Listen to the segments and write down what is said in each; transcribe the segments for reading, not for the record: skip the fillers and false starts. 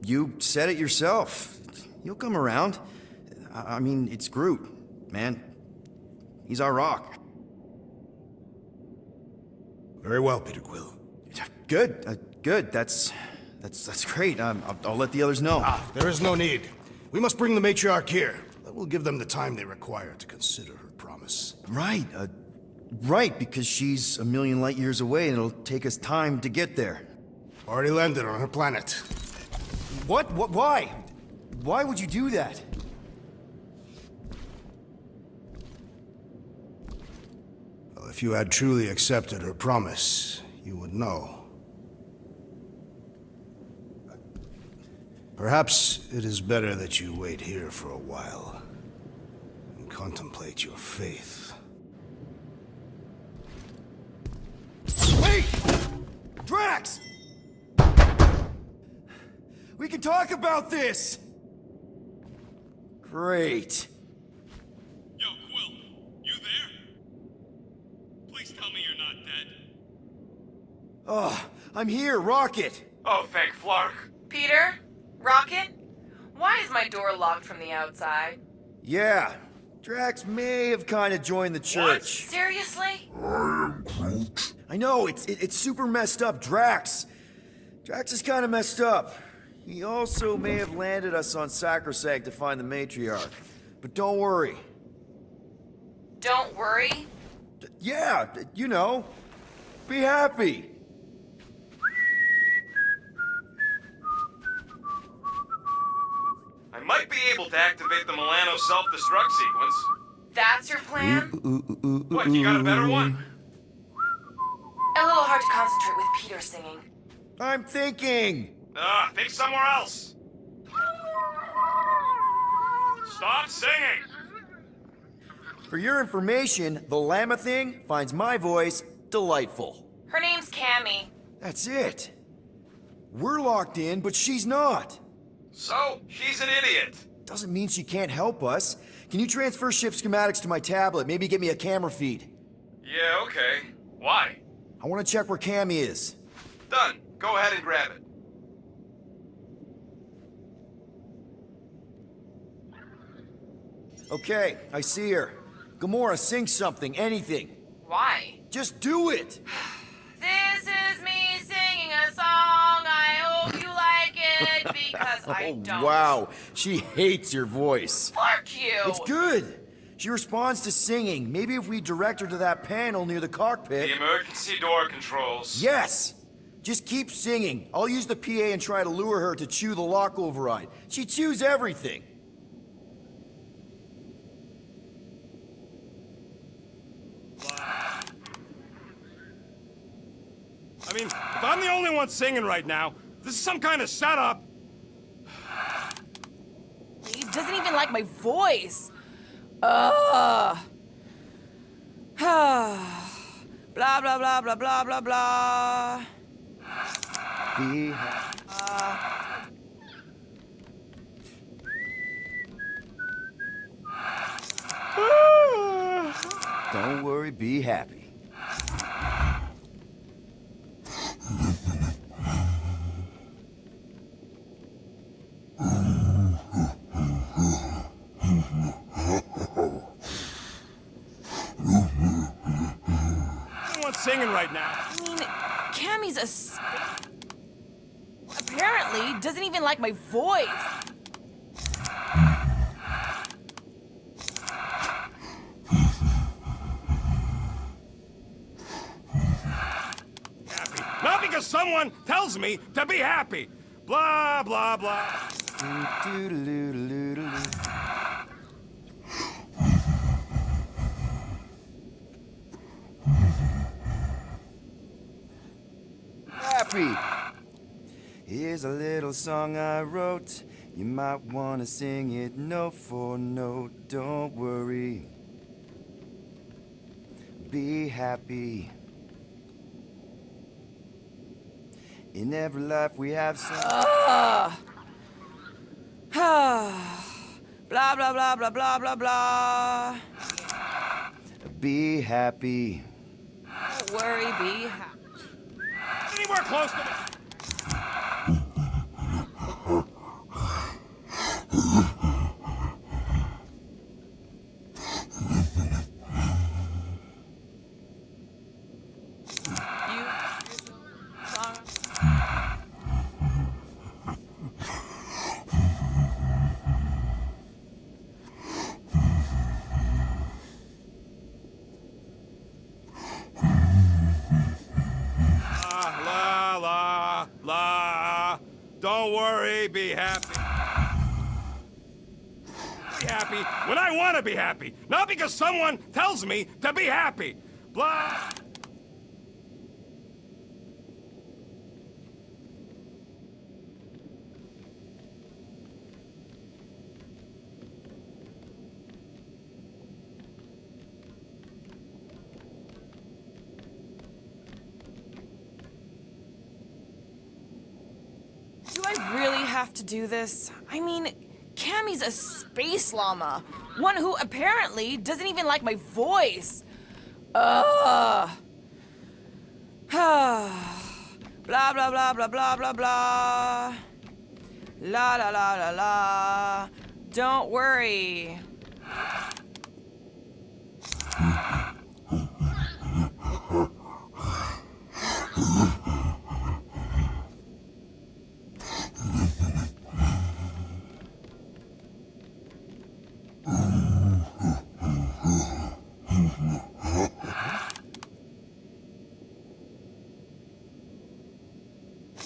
you said it yourself. You'll come around. I mean, it's Groot, man. He's our rock. Very well, Peter Quill. Good, good. That's great. I'll let the others know. There is no need. We must bring the matriarch here. That will give them the time they require to consider her promise. Right, right, because she's a million light years away and it'll take us time to get there. Already landed on her planet. What? Why? Why would you do that? Well, if you had truly accepted her promise, you would know. Perhaps it is better that you wait here for a while and contemplate your faith. Wait! Drax! We can talk about this! Great. Yo, Quill, you there? Please tell me you're not dead. Oh, I'm here, Rocket! Oh, thank Flark. Peter? Rocket? Why is my door locked from the outside? Yeah, Drax may have kind of joined the church. Seriously? I know, it's super messed up, Drax is kind of messed up. He also may have landed us on Sacrosanct to find the matriarch. But don't worry. Don't worry? Yeah, you know, be happy. I might be able to activate the Milano self-destruct sequence. That's your plan? What, you got a better one? A little hard to concentrate with Peter singing. I'm thinking. Think somewhere else. Stop singing! For your information, the llama thing finds my voice delightful. Her name's Cammy. That's it. We're locked in, but she's not. So, she's an idiot. Doesn't mean she can't help us. Can you transfer ship schematics to my tablet? Maybe get me a camera feed. Yeah, okay. Why? I want to check where Cammy is. Done. Go ahead and grab it. Okay, I see her. Gamora, sing something, anything. Why? Just do it! This is me singing a song. I hope you like it because I don't. Wow, she hates your voice. Fuck you! It's good. She responds to singing. Maybe if we direct her to that panel near the cockpit. The emergency door controls. Yes! Just keep singing. I'll use the PA and try to lure her to chew the lock override. She chews everything. I mean, if I'm the only one singing right now, this is some kind of setup. He doesn't even like my voice. Ugh. Blah, blah, blah, blah, blah, blah, blah. Be Don't worry, be happy. Everyone's singing right now. I mean, Cammy's apparently doesn't even like my voice. Happy. Not because someone tells me to be happy. Blah, blah, blah. Happy. Here's a little song I wrote. You might want to sing it note for note. Don't worry. Be happy. In every life we have some. Blah, blah, blah, blah, blah, blah, blah. Be happy. Don't worry, be happy. Anywhere close to me. La la la. Don't worry, be happy. Be happy when I want to be happy, not because someone tells me to be happy. Blah. Do I really have to do this? I mean, Cammy's a space llama. One who apparently doesn't even like my voice. Ugh. Blah, blah, blah, blah, blah, blah, blah. La, la, la, la, la. Don't worry.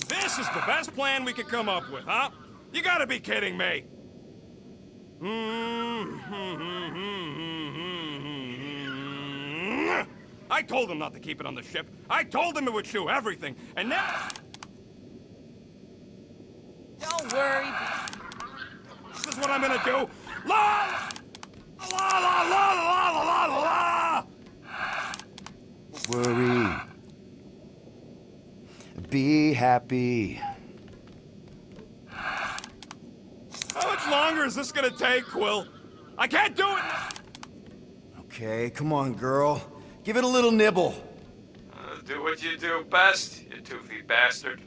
This is the best plan we could come up with, huh? You gotta be kidding me. I told him not to keep it on the ship. I told him it would chew everything, and now... Don't worry. This is what I'm gonna do. La la la la la la la la. Worry. Be happy. How much longer is this gonna take, Quill? I can't do it. Okay, come on, girl. Give it a little nibble. Do what you do best, you toothy bastard.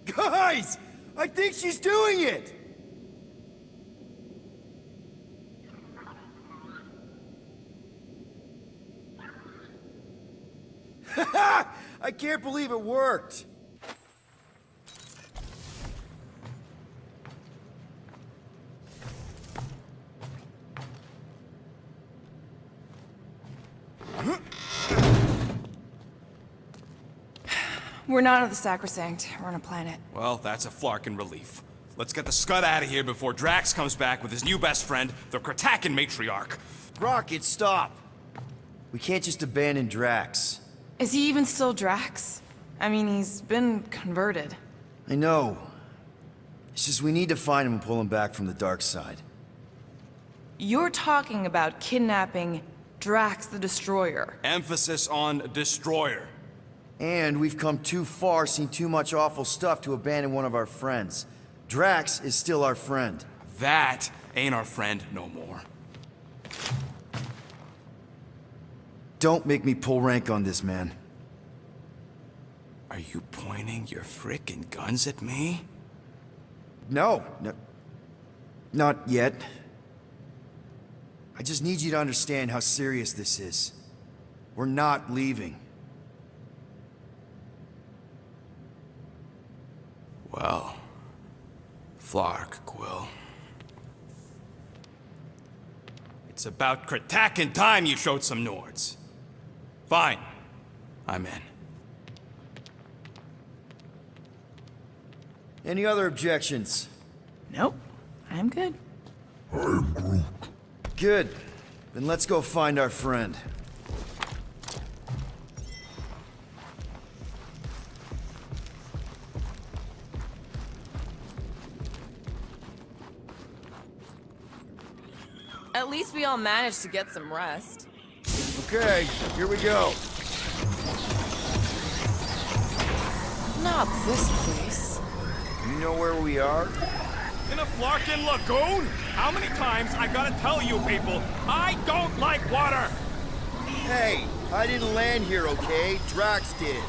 Guys! I think she's doing it! I can't believe it worked! We're not on the Sacrosanct. We're on a planet. Well, that's a flarkin' relief. Let's get the scud out of here before Drax comes back with his new best friend, the Kratakan matriarch. Rocket, stop! We can't just abandon Drax. Is he even still Drax? I mean, he's been converted. I know. It's just we need to find him and pull him back from the dark side. You're talking about kidnapping Drax the Destroyer. Emphasis on destroyer. And we've come too far, seen too much awful stuff to abandon one of our friends. Drax is still our friend. That ain't our friend no more. Don't make me pull rank on this, man. Are you pointing your frickin' guns at me? No, not yet. I just need you to understand how serious this is. We're not leaving. Well, Flark, Quill. It's about Kratakan time you showed some Nords. Fine. I'm in. Any other objections? Nope. I'm good. Good. Then let's go find our friend. At least we all managed to get some rest. Okay, here we go. Not this place. You know where we are? In a Flarkin lagoon? How many times I gotta tell you people, I don't like water! Hey, I didn't land here, okay? Drax did.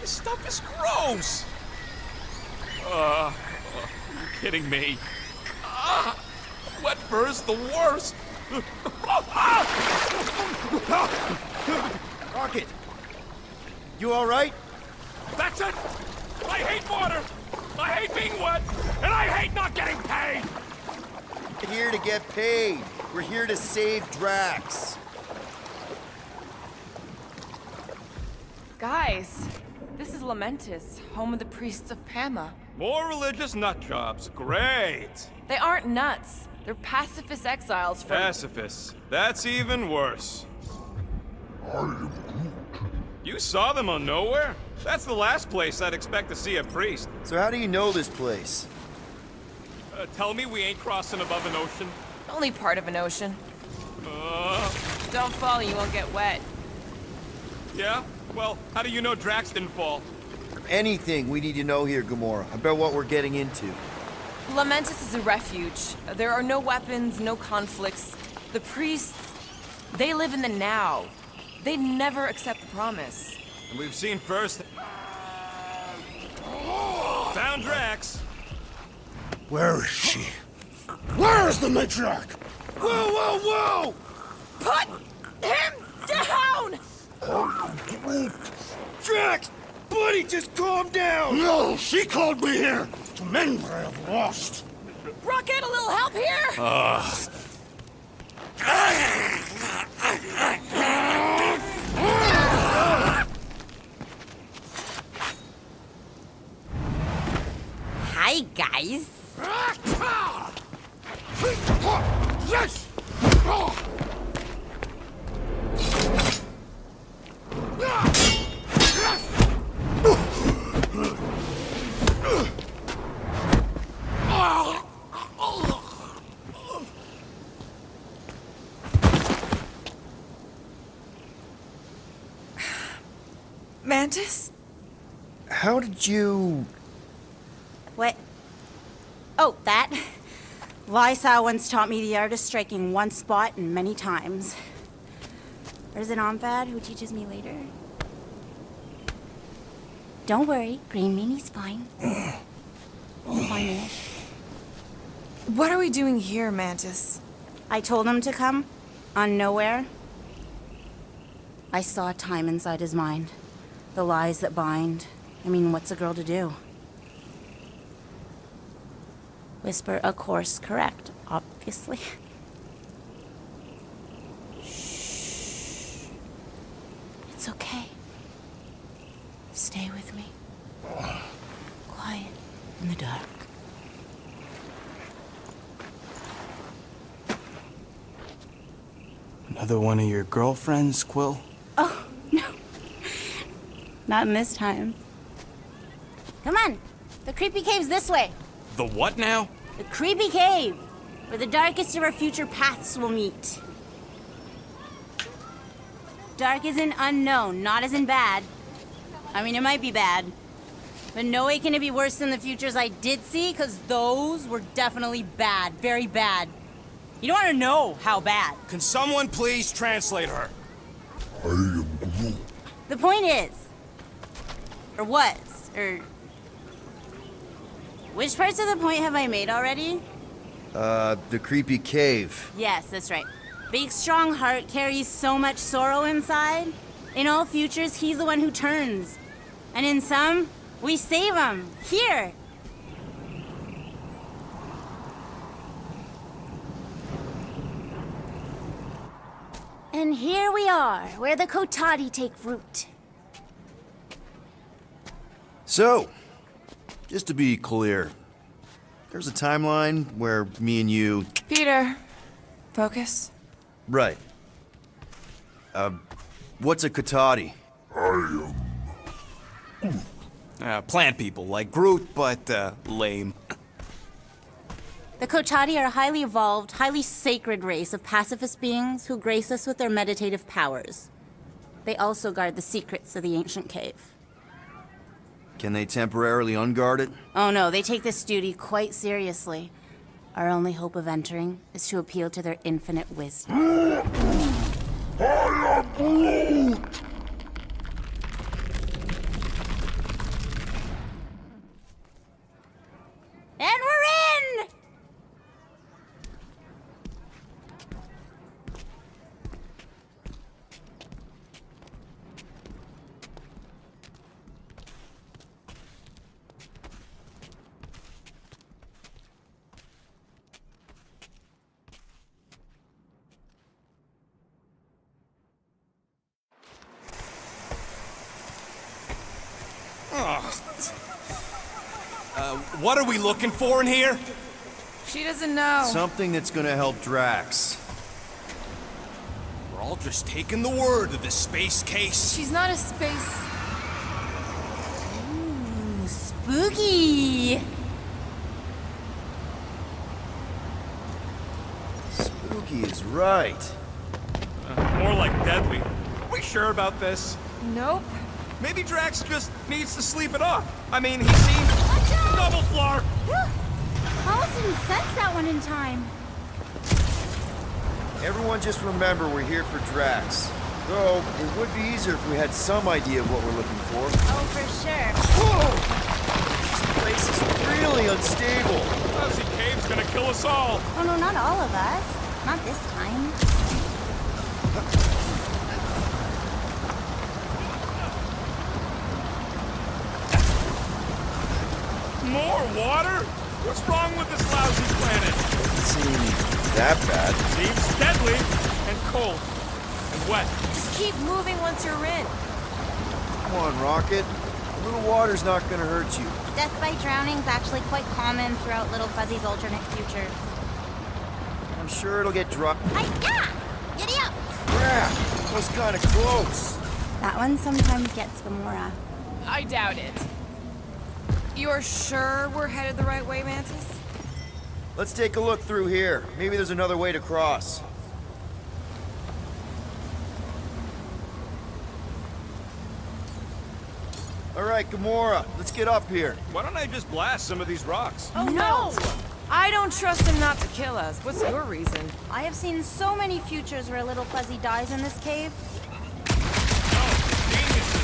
This stuff is gross! kidding me? Wet fur's the worst. Rocket! You alright? That's it! I hate water! I hate being wet! And I hate not getting paid! We're here to get paid. We're here to save Drax. Guys, this is Lamentis, home of the priests of Pama. More religious nutjobs. Great! They aren't nuts. They're pacifist exiles from... Pacifists. That's even worse. You saw them on Nowhere? That's the last place I'd expect to see a priest. So how do you know this place? Tell me we ain't crossing above an ocean? Only part of an ocean. Don't fall, you won't get wet. Yeah? Well, how do you know Drax didn't fall? Anything we need to know here, Gamora, about what we're getting into. Lamentis is a refuge. There are no weapons, no conflicts. The priests, they live in the now. They never accept the promise. And we've seen first... Found Drax! Where is she? Where is the matriarch? Whoa, whoa, whoa! Put him down! Drax! Buddy, just calm down! No, she called me here to mend what I have lost. Rocket, a little help here? Hi, guys. Yes! Mantis? How did you... What? Oh, that? Lysa once taught me the art of striking one spot and many times. There's an Omphad who teaches me later. Don't worry, Green Meanie's fine. Fine-ish. What are we doing here, Mantis? I told him to come, on Nowhere. I saw time inside his mind. The lies that bind. I mean, what's a girl to do? Whisper a course correct, obviously. Shh. It's okay. Stay with me. Quiet in the dark. Another one of your girlfriends, Quill? Oh, no. Not in this time. Come on. The creepy cave's this way. The what now? The creepy cave, where the darkest of our future paths will meet. Dark as in unknown, not as in bad. I mean, it might be bad. But no way can it be worse than the futures I did see, because those were definitely bad. Very bad. You don't want to know how bad. Can someone please translate her? The point is, or was, or... Which parts of the point have I made already? The creepy cave. Yes, that's right. Big, strong heart carries so much sorrow inside. In all futures, he's the one who turns. And in some, we save him. Here. And here we are, where the Kotati take root. So, just to be clear, there's a timeline where me and you... Peter, focus. Right. What's a Kotati? Plant people, like Groot, but, lame. The Kotati are a highly evolved, highly sacred race of pacifist beings who grace us with their meditative powers. They also guard the secrets of the ancient cave. Can they temporarily unguard it? Oh no, they take this duty quite seriously. Our only hope of entering is to appeal to their infinite wisdom. And we're What are we looking for in here? She doesn't know. Something that's gonna help Drax. We're all just taking the word of this space case. She's not a space. Ooh, spooky. Spooky is right. More like deadly. Are we sure about this? Nope. Maybe Drax just needs to sleep it off. I mean, he seemed double floor. Almost didn't sense that one in time. Everyone just remember we're here for Drax. Though, it would be easier if we had some idea of what we're looking for. Oh, for sure. Whoa! This place is really unstable. Lousy cave's gonna kill us all. Oh, no, not all of us. Not this time. More water? What's wrong with this lousy planet? Doesn't seem that bad. Seems deadly and cold and wet. Just keep moving once you're in. Come on, Rocket. A little water's not gonna hurt you. Death by drowning is actually quite common throughout Little Fuzzy's alternate futures. I'm sure it'll get dry. Hi-ya! Giddy up! Crap! That was kinda close. That one sometimes gets Gamora. I doubt it. You're sure we're headed the right way, Mantis? Let's take a look through here. Maybe there's another way to cross. All right, Gamora, let's get up here. Why don't I just blast some of these rocks? Oh, no! I don't trust him not to kill us. What's your reason? I have seen so many futures where Little Fuzzy dies in this cave. Geniuses!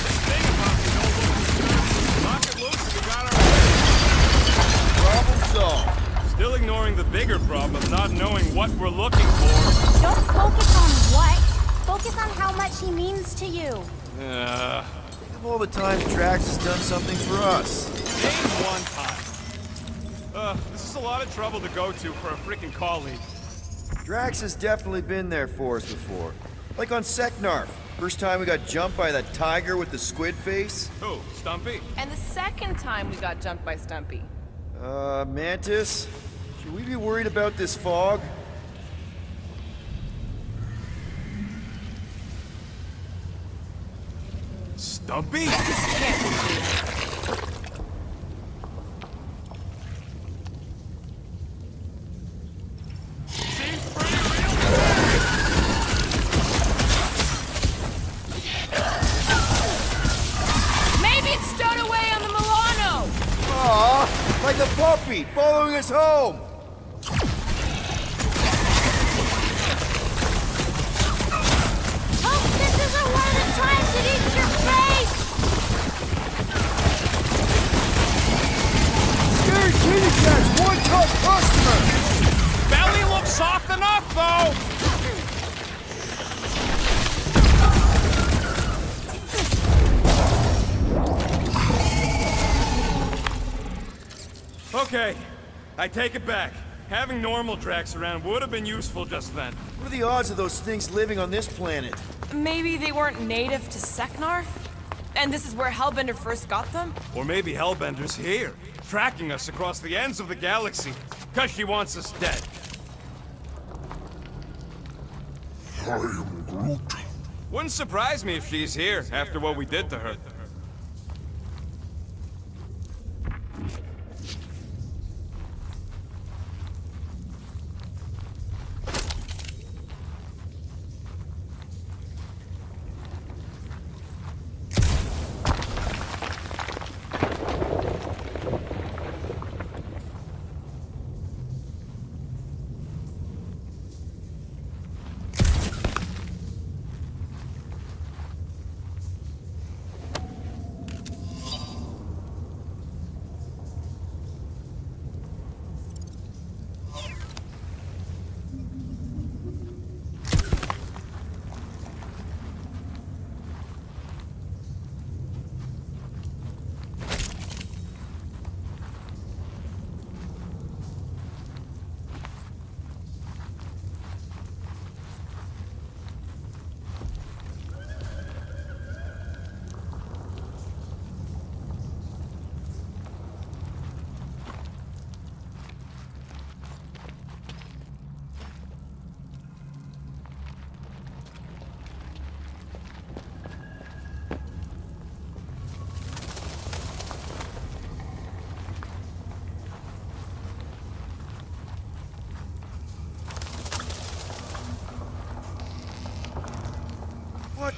This thing must be no look. Knock it loose and we got our Problem solved. Still ignoring the bigger problem of not knowing what we're looking for. Don't focus on what. Focus on how much he means to you. Think of all the times Drax has done something for us. Name one time. This is a lot of trouble to go to for a freaking colleague. Drax has definitely been there for us before. Like on Seknarf. First time we got jumped by that tiger with the squid face. Who? Stumpy? And the second time we got jumped by Stumpy. Mantis? Should we be worried about this fog? Stumpy? Seems pretty real. Maybe it's stowed away on the Milano! Aw, like a puppy following us home. Oh, this isn't one of the times it eats your face! Scared kitty cat's one tough customer. Belly looks soft enough, though! Okay, I take it back. Having normal Drax around would have been useful just then. What are the odds of those things living on this planet? Maybe they weren't native to Seknarf? And this is where Hellbender first got them? Or maybe Hellbender's here, tracking us across the ends of the galaxy, because she wants us dead. I am Groot. Wouldn't surprise me if she's here after what we did to her.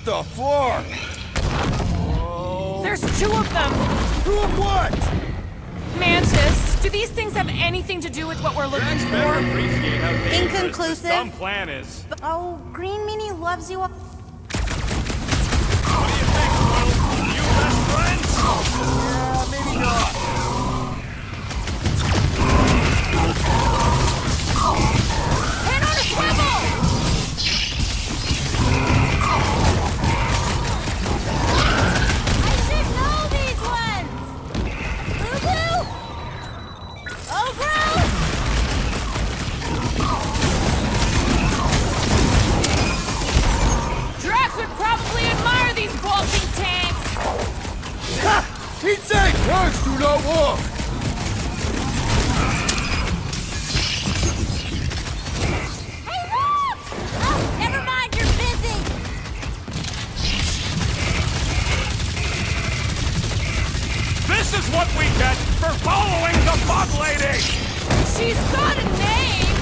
The floor! There's two of them! Who of what? Mantis, do these things have anything to do with what we're looking for? Appreciate how dangerous this Inconclusive. dumb plan is. Oh, Green Meanie loves you. What do you think, Quill? You best friends? Maybe not. Head on a swivel! I should know these ones! Boo-boo! Oh, gross! Drax would probably admire these bulking tanks! Ha! He'd say, tanks do not walk! Hey, look! Oh, never mind, you're busy! This is what we get for following the bug lady! She's got a name!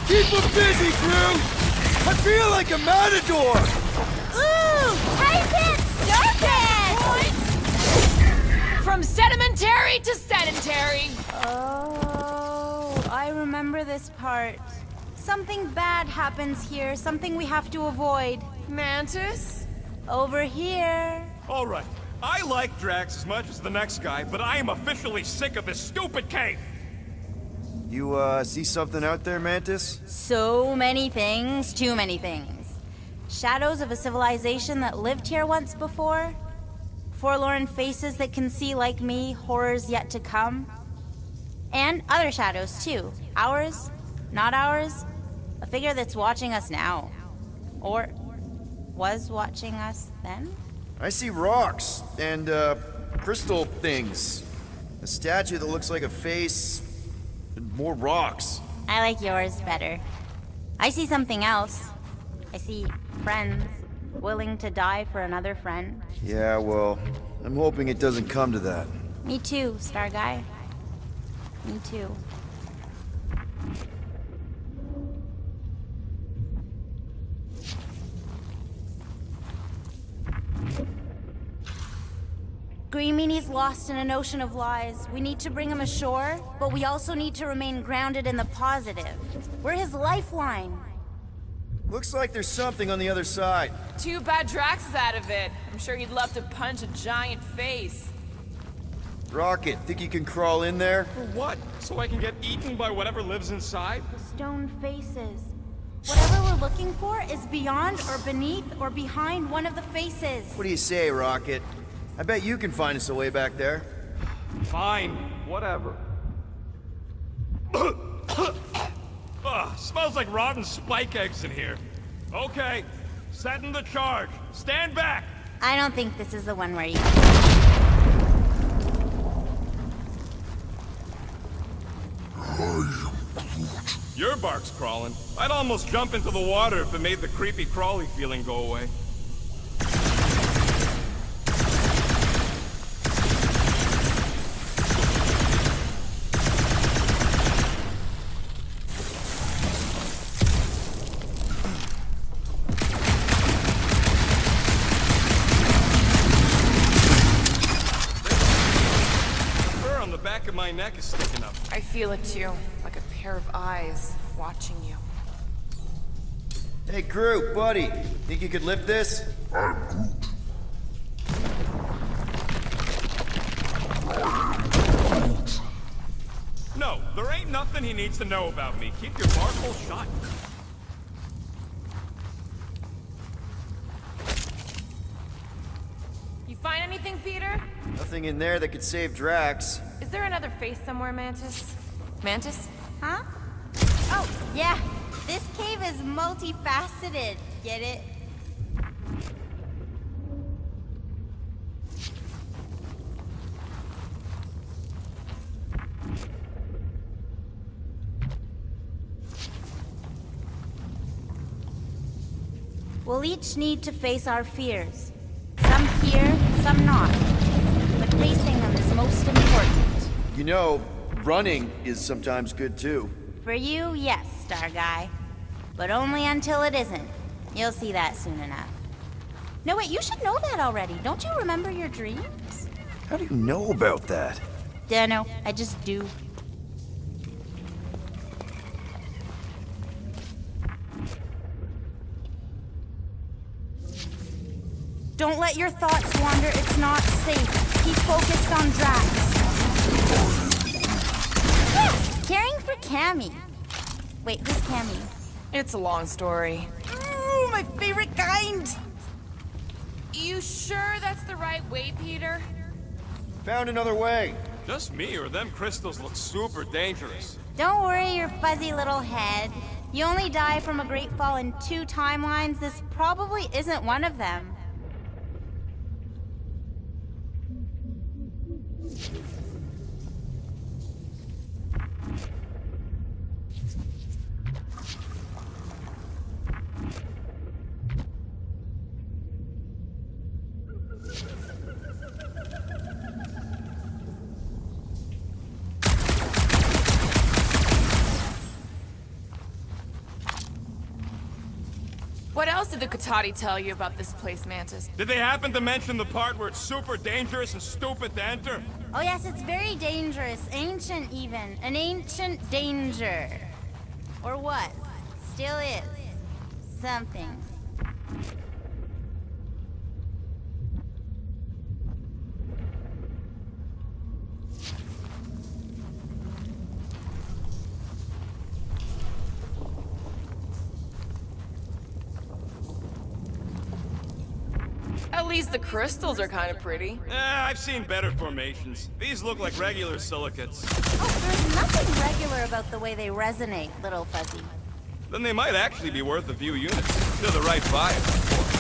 Keep him busy, crew! I feel like a matador! Ooh! Type it! Stupid! From sedimentary to sedentary. Oh, I remember this part. Something bad happens here, something we have to avoid. Mantis? Over here. All right, I like Drax as much as the next guy, but I am officially sick of this stupid cave! You, see something out there, Mantis? So many things, too many things. Shadows of a civilization that lived here once before. Forlorn faces that can see like me, horrors yet to come. And other shadows, too. Ours, not ours. A figure that's watching us now. Or was watching us then? I see rocks and, crystal things. A statue that looks like a face, and more rocks. I like yours better. I see something else. I see friends willing to die for another friend. Yeah, well, I'm hoping it doesn't come to that. Me too, Star Guy. Me too. Green Meanie's lost in an ocean of lies. We need to bring him ashore, but we also need to remain grounded in the positive. We're his lifeline. Looks like there's something on the other side. Too bad Drax is out of it. I'm sure he'd love to punch a giant face. Rocket, think you can crawl in there? For what? So I can get eaten by whatever lives inside? The stone faces. Whatever we're looking for is beyond or beneath or behind one of the faces. What do you say, Rocket? I bet you can find us a way back there. Fine, whatever. Ugh, smells like rotten spike eggs in here. Okay, setting the charge. Stand back! I don't think this is the one where you... Your bark's crawling. I'd almost jump into the water if it made the creepy crawly feeling go away. My neck is sticking up. I feel it too, like a pair of eyes watching you. Hey, crew, buddy. Think you could lift this? No, there ain't nothing he needs to know about me. Keep your barhole shut. You find anything, Peter? Nothing in there that could save Drax. Is there another face somewhere, Mantis? Mantis? Huh? Oh, yeah. This cave is multifaceted. Get it? We'll each need to face our fears. Some here, some not. But facing them is most important. You know, running is sometimes good too. For you, yes, Star Guy. But only until it isn't. You'll see that soon enough. No, wait, you should know that already. Don't you remember your dreams? How do you know about that? Dunno, I just do. Don't let your thoughts wander. It's not safe. Keep focused on Drax. Yes! Caring for Cammy. Wait, who's Cammy? It's a long story. Ooh, my favorite kind! You sure that's the right way, Peter? Found another way. Just me, or them crystals look super dangerous. Don't worry your fuzzy little head. You only die from a great fall in 2 timelines. This probably isn't one of them. What else did the Katati tell you about this place, Mantis? Did they happen to mention the part where it's super dangerous and stupid to enter? Oh yes, it's very dangerous. Ancient even. An ancient danger. Or was. Still is. Something. At least the crystals are kind of pretty. I've seen better formations. These look like regular silicates. Oh, there's nothing regular about the way they resonate, little fuzzy. Then they might actually be worth a few units. They're the right bias, of course.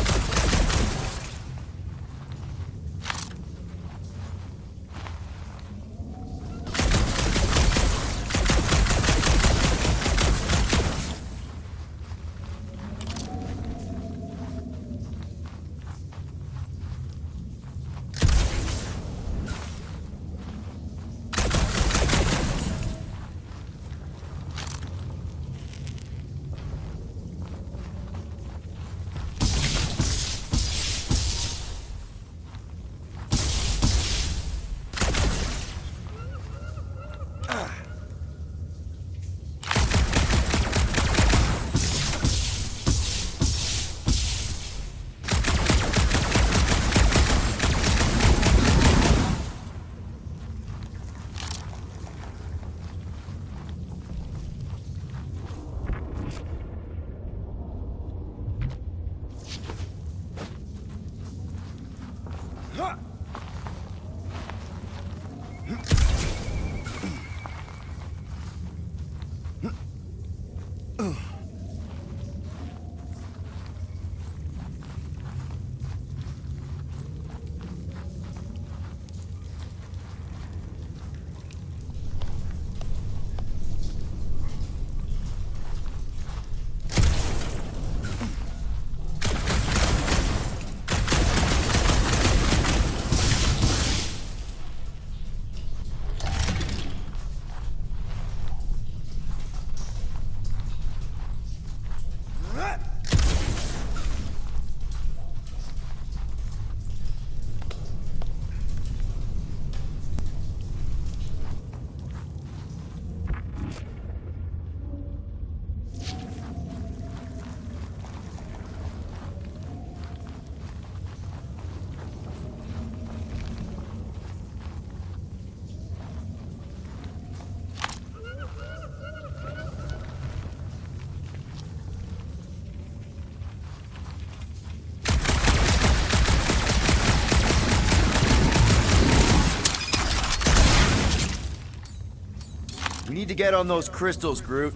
We need to get on those crystals, Groot.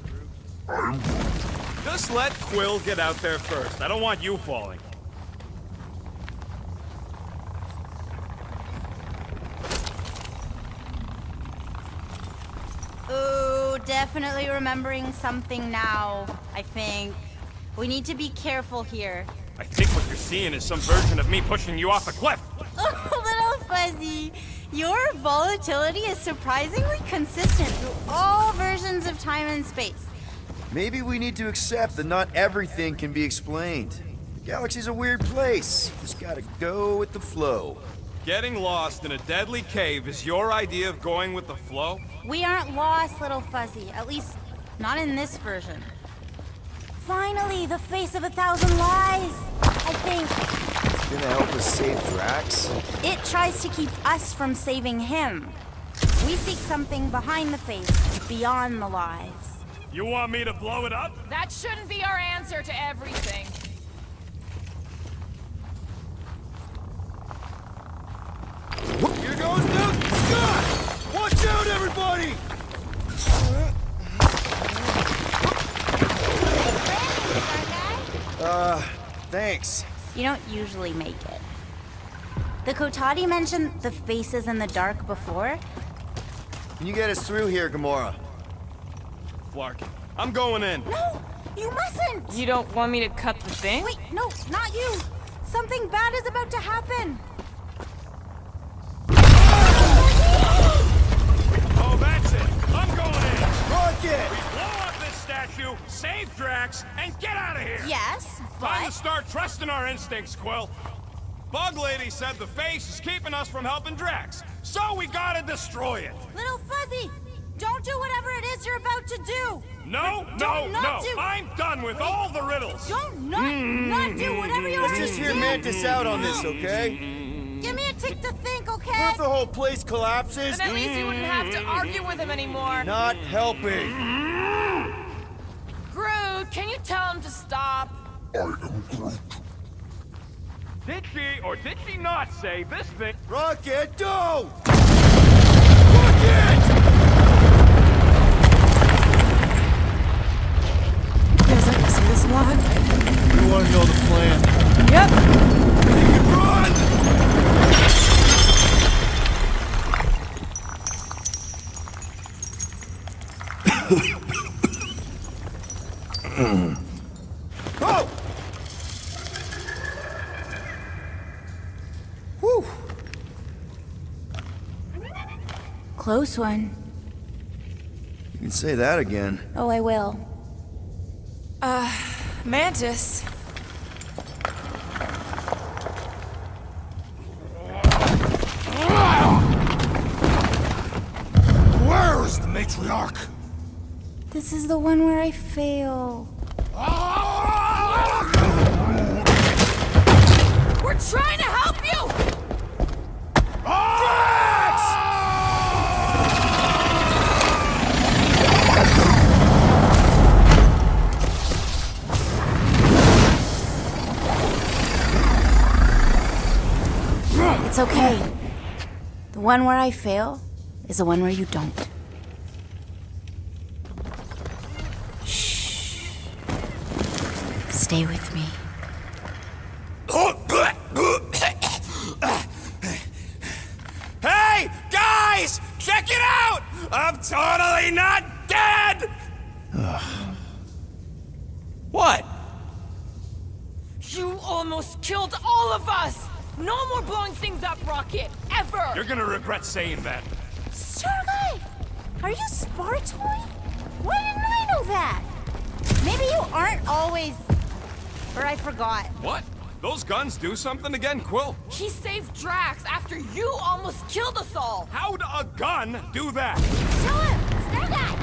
Just let Quill get out there first. I don't want you falling. Ooh, definitely remembering something now, I think. We need to be careful here. I think what you're seeing is some version of me pushing you off a cliff. Oh, little Fuzzy. Your volatility is surprisingly consistent through all versions of time and space. Maybe we need to accept that not everything can be explained. The galaxy's a weird place. Just gotta go with the flow. Getting lost in a deadly cave is your idea of going with the flow? We aren't lost, little Fuzzy. At least, not in this version. Finally, the face of 1,000 lies, I think. It's gonna help us save Drax? It tries to keep us from saving him. We seek something behind the face, beyond the lies. You want me to blow it up? That shouldn't be our answer to everything. Here goes Newton Scott! Watch out, everybody! Thanks. You don't usually make it. The Kotati mentioned the faces in the dark before. Can you get us through here, Gamora? Flarkin, I'm going in. No, you mustn't! You don't want me to cut the thing? Wait, no, not you! Something bad is about to happen! Oh, that's it. I'm going in. Rocket! We blow up this statue, save Drax, and get out of here. Yes, Time to but... start trusting our instincts, Quill. Bug Lady said the face is keeping us from helping Drax, so we gotta destroy it. Little Fuzzy, don't do whatever it is you're about to do! No, Don't no, not no. do- I'm done with all the riddles. Don't not do whatever you Let's already just hear did. Mantis out on this, okay? Give me a tick to think, What okay? if the whole place collapses? Then at least you wouldn't have to argue with him anymore. Not helping. Groot, can you tell him to stop? I am Groot. Did she or did she not say this thing? Rocket, go! Rocket! Guys, I see this a lot. You want to know the plan? Yep. Run! Go! Whew. Close one. You can say that again. Oh, I will. Mantis. Where is the matriarch? This is the one where I fail. We're trying to help you! It's okay. The one where I fail is the one where you don't. Shh. Stay with me. Hey, guys! Check it out! I'm totally not dead! What? You almost killed all of us! No more blowing things up, Rocket! Ever! You're gonna regret saying that. Starguy! Are you Spartoid? Why didn't I know that? Maybe you aren't always... Or I forgot. What? Those guns do something again, Quill? He saved Drax after you almost killed us all! How'd a gun do that? Show him! Starguy!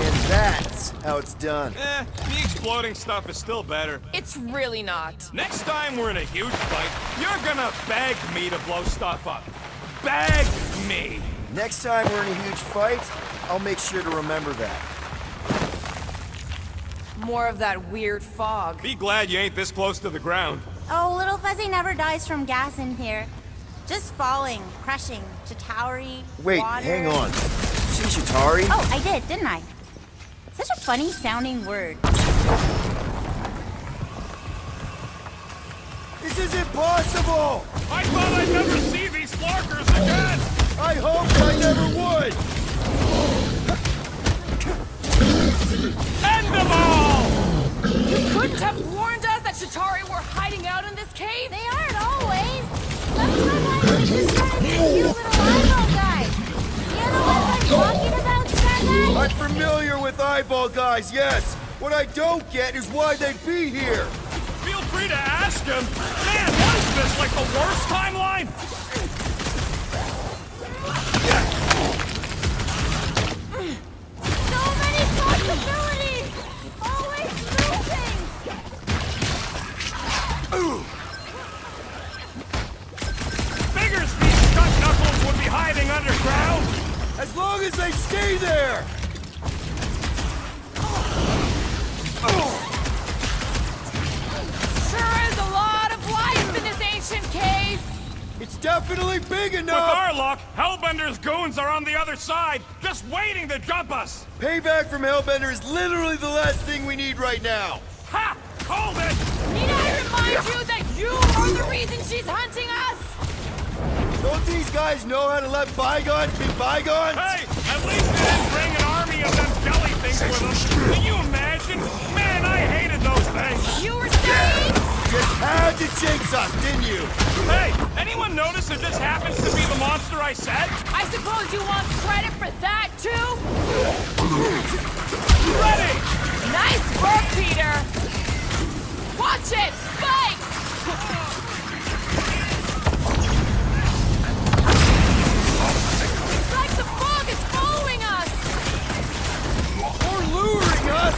And that's how it's done. The exploding stuff is still better. It's really not. Next time we're in a huge fight, you're gonna beg me to blow stuff up. Beg me! Next time we're in a huge fight, I'll make sure to remember that. More of that weird fog. Be glad you ain't this close to the ground. Oh, Little Fuzzy never dies from gas in here. Just falling, crushing, Chitauri, Wait, water. hang on. See Chitauri? Oh, I did, didn't I? Such a funny sounding word. This is impossible! I thought I'd never see these flarkers again! I hoped I never would! End them all! You couldn't have warned us that Chitauri were hiding out in this cave? They aren't always. Sometimes they just try I'm familiar with eyeball guys, yes. What I don't get is why they'd be here. Feel free to ask him. Man, what is this, like the worst timeline? So many possibilities! Always moving! Figures these stuck knuckles would be hiding underground. As long as they stay there. Sure is a lot of life in this ancient cave. It's definitely big With enough. our luck, Hellbender's goons are on the other side, just waiting to jump us. Payback from Hellbender is literally the last thing we need right now. Ha! Called it! Need I remind you that you are the reason she's hunting us? Don't these guys know how to let bygones be bygones? Hey, at least they didn't bring an army of them jelly things with them. Can you imagine? Man, I hated those things. You were saying? Just had to jinx us, didn't you? Hey, anyone notice it just happens to be the monster I said? I suppose you want credit for that, too? Ready! Nice work, Peter! Watch it! Spikes! It's like the fog is following us! Or luring us.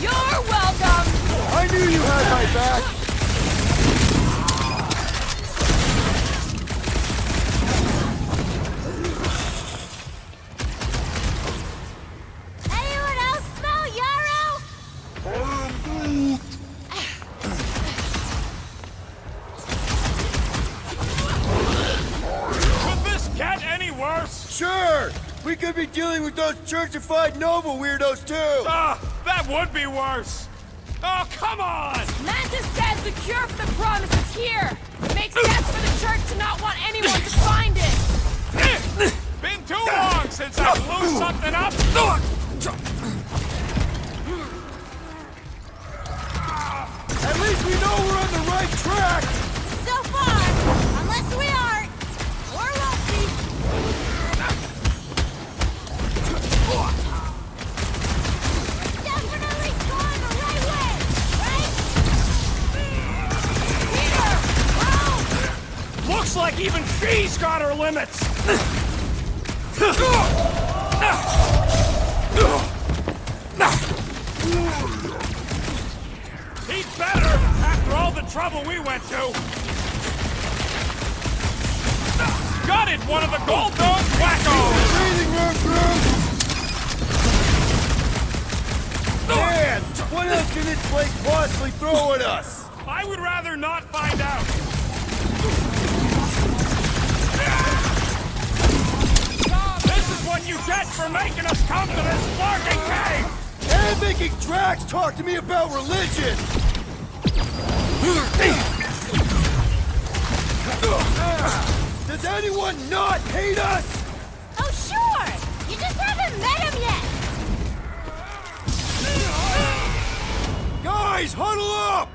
You're welcome! I knew you had my back. Anyone else smell yarrow? Could this get any worse? Sure. We could be dealing with those churchified Nova weirdos too. Ah, that would be worse. Oh, come on! Mantis says the cure for the promise is here! Makes sense for the church to not want anyone to find it! Been too long since I blew something up! At least we know we're on the right track. So far, unless we aren't, we're lucky. Definitely going the right way, right? Peter, Looks like even she's got her limits! He's better after all the trouble we went to! Got it, one of the gold nose wackos! Breathing room group. Man, what else can this place possibly throw at us? I would rather not find out. This is what you get for making us come to this fucking cave! And making Drax talk to me about religion. Does anyone not hate us? oh sure, you just haven't met him yet. Guys, huddle up!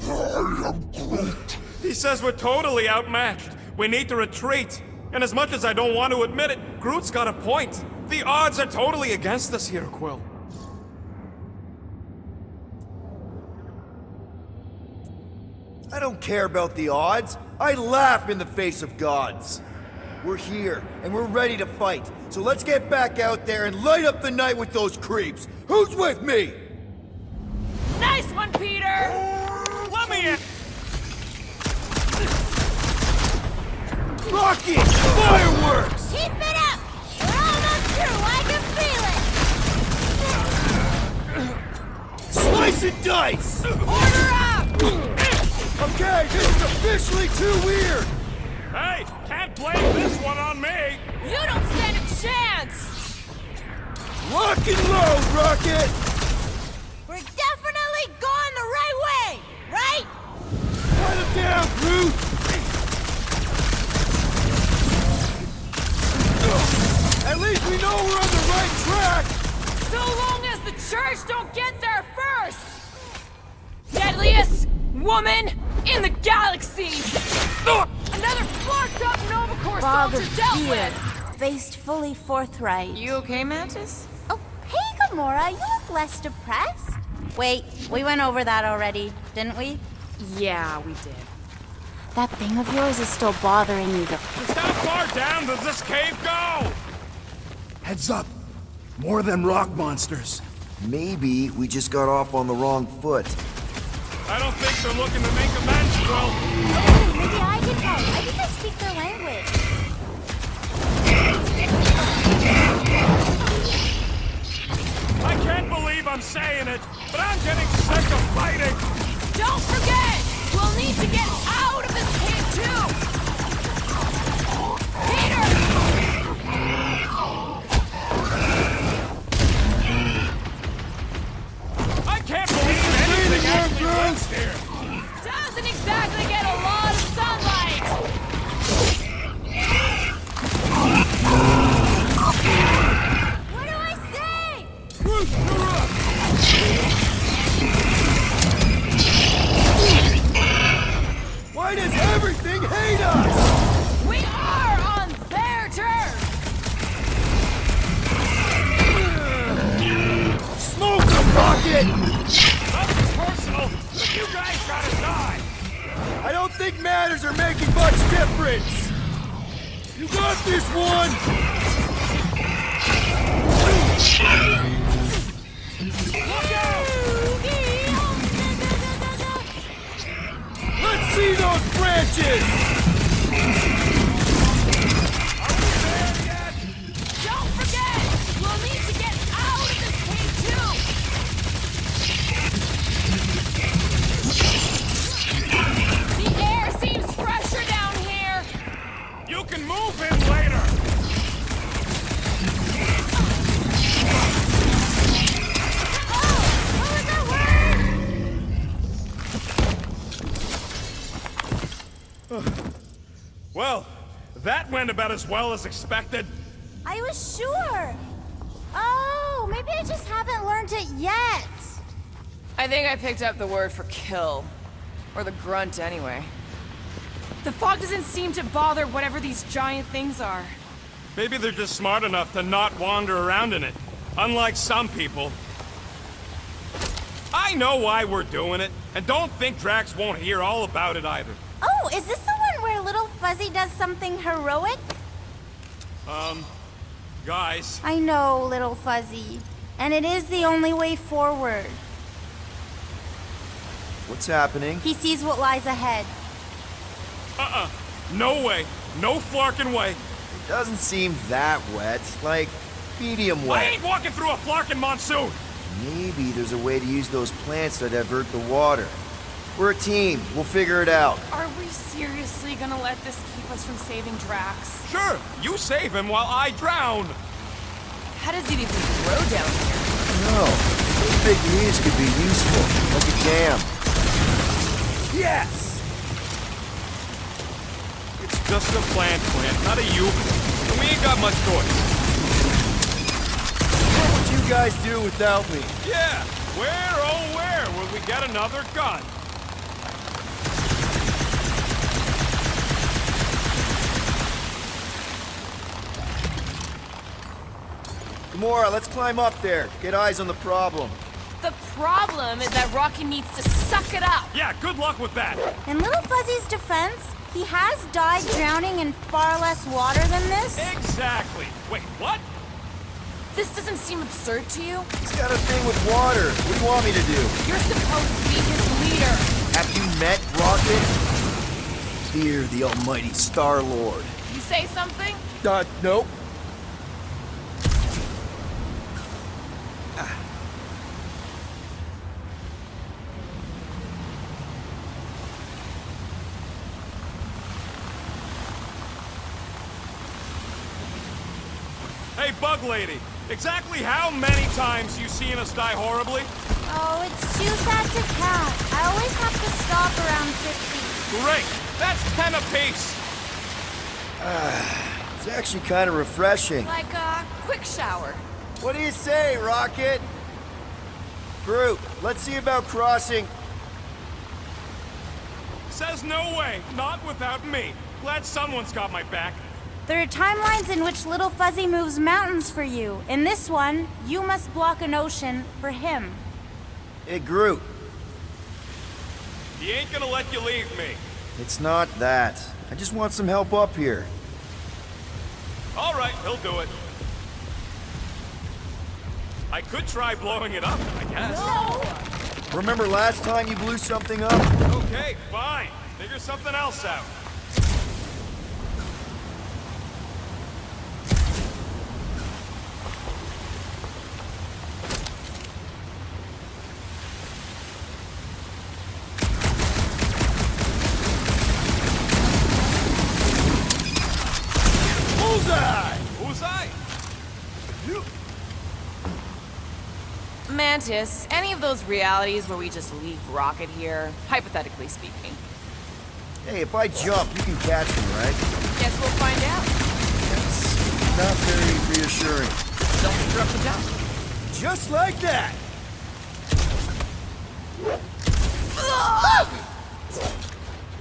I am Groot. He says we're totally outmatched. We need to retreat. And as much as I don't want to admit it, Groot's got a point. The odds are totally against us here, Quill. I don't care about the odds. I laugh in the face of gods. We're here, and we're ready to fight. So let's get back out there and light up the night with those creeps. Who's with me? Nice one, Peter! Let me in! Rocket! Fireworks! Keep it up. We're almost through. I can feel it. Slice and dice! Order up! Okay, this is officially too weird! Hey, can't blame this one on me! You don't stand a chance! Lock and load, Rocket! We're definitely going the right way, right? Let him down, Groot! At least we know we're on the right track! So long as the church don't get there first! Deadly woman in the galaxy! Another fucked up Nova Corps Father soldier dealt Fear, with! faced fully forthright. You okay, Mantis? Oh, hey, Gamora, you look less depressed. Wait, we went over that already, didn't we? Yeah, we did. That thing of yours is still bothering you, though. Just how far down does this cave go? Heads up! More than rock monsters. Maybe we just got off on the wrong foot. I don't think they're looking to make amends, Quill. Oh, maybe I can help. I think I speak their language. I can't believe I'm saying it, but I'm getting sick of fighting. Don't forget! We'll need to get out of this cave, too! Peter! I can't believe anything actually lives here. Doesn't exactly get a lot of sunlight! What do I say? Why does everything hate us? We are on their turf! Smoke them, Rocket! Nothing personal, but you guys gotta die. I don't think manners are making much difference! You got this one! Look out! Let's see those branches! Are we there yet? Don't forget! We'll need to get out of this cave, too! The air seems fresher down here! You can move in later. Well, that went about as well as expected. I was sure. Oh, maybe I just haven't learned it yet. I think I picked up the word for kill. Or the grunt, anyway. The fog doesn't seem to bother whatever these giant things are. Maybe they're just smart enough to not wander around in it. Unlike some people. I know why we're doing it, and don't think Drax won't hear all about it either. Oh, is this the one where Little Fuzzy does something heroic? Guys, I know, Little Fuzzy. And it is the only way forward. What's happening? He sees what lies ahead. no way. No flarkin' way. It doesn't seem that wet. Like, medium I wet. ain't walking through a flarkin' monsoon. Maybe there's a way to use those plants to divert the water. We're a team. We'll figure it out. Are we seriously gonna let this keep us from saving Drax? Sure, you save him while I drown. How does it even grow down here? No. Those big leaves could be useful. Like a jam. Yes! It's just a plant, not a you. And we ain't got much choice. What would you guys do without me? Yeah, where, oh where will we get another gun? Gamora, let's climb up there. Get eyes on the problem. The problem is that Rocky needs to suck it up. Yeah, good luck with that. In Little Fuzzy's defense, he has died drowning in far less water than this. Exactly. Wait, what? This doesn't seem absurd to you? He's got a thing with water. What do you want me to do? You're supposed to be his leader. Have you met Rocket? Fear the almighty Star-Lord. You say something? Nope. Hey, Bug Lady, exactly how many times you seen us die horribly? Oh, it's too sad to count. I always have to stop around 50. Great, that's 10 apiece. It's actually kind of refreshing. Like a quick shower. What do you say, Rocket? Groot, let's see about crossing. Says no way, not without me. Glad someone's got my back. There are timelines in which Little Fuzzy moves mountains for you. In this one, you must block an ocean for him. Hey, Groot. He ain't gonna let you leave me. It's not that. I just want some help up here. All right, he'll do it. I could try blowing it up, I guess. Remember last time you blew something up? Okay, fine. Figure something else out. Bullseye! Bullseye? Mantis, any of those realities where we just leave Rocket here, hypothetically speaking? Hey, if I jump, you can catch me, right? Guess we'll find out. That's not very reassuring. Don't interrupt the jump. Just like that!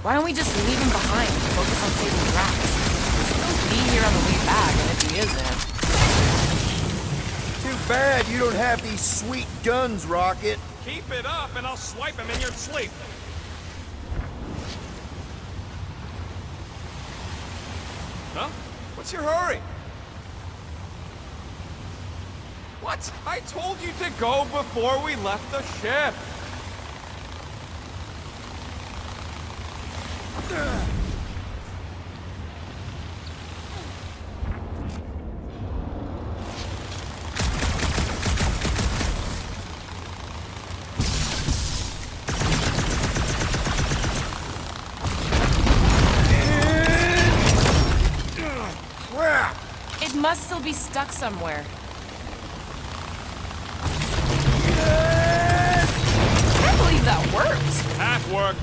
Why don't we just leave him behind and focus on saving Drax? He'll still be here on the way back, and if he isn't... Too bad you don't have these sweet guns, Rocket. Keep it up and I'll swipe him in your sleep. Huh? What's your hurry? What? I told you to go before we left the ship. Crap! It must still be stuck somewhere. I can't believe that worked. Half worked.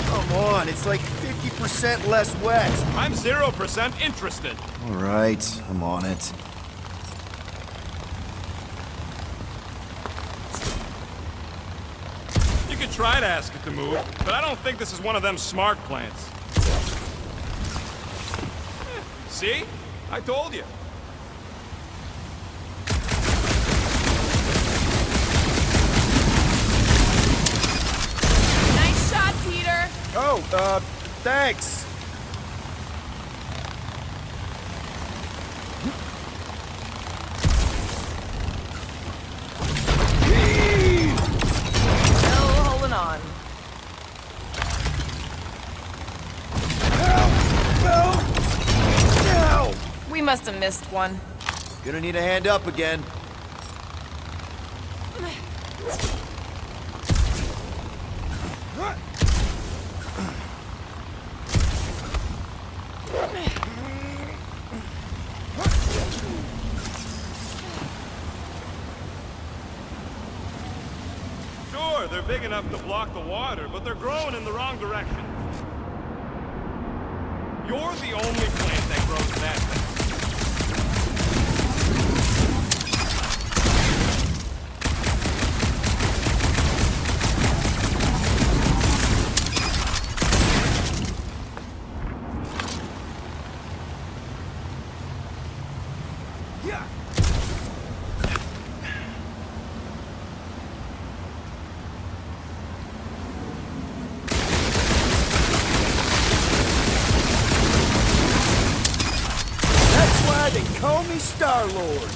Come on, it's like 50% less wet. I'm 0% interested. All right, I'm on it. You could try to ask it to move, but I don't think this is one of them smart plants. See? I told you. Nice shot, Peter. Oh, thanks. Still holding on. Now! We must have missed one. Gonna need a hand up again. Sure, they're big enough to block the water, but they're growing in the wrong direction. You're the only plant that grows that fast. That's why they call me Star-Lord.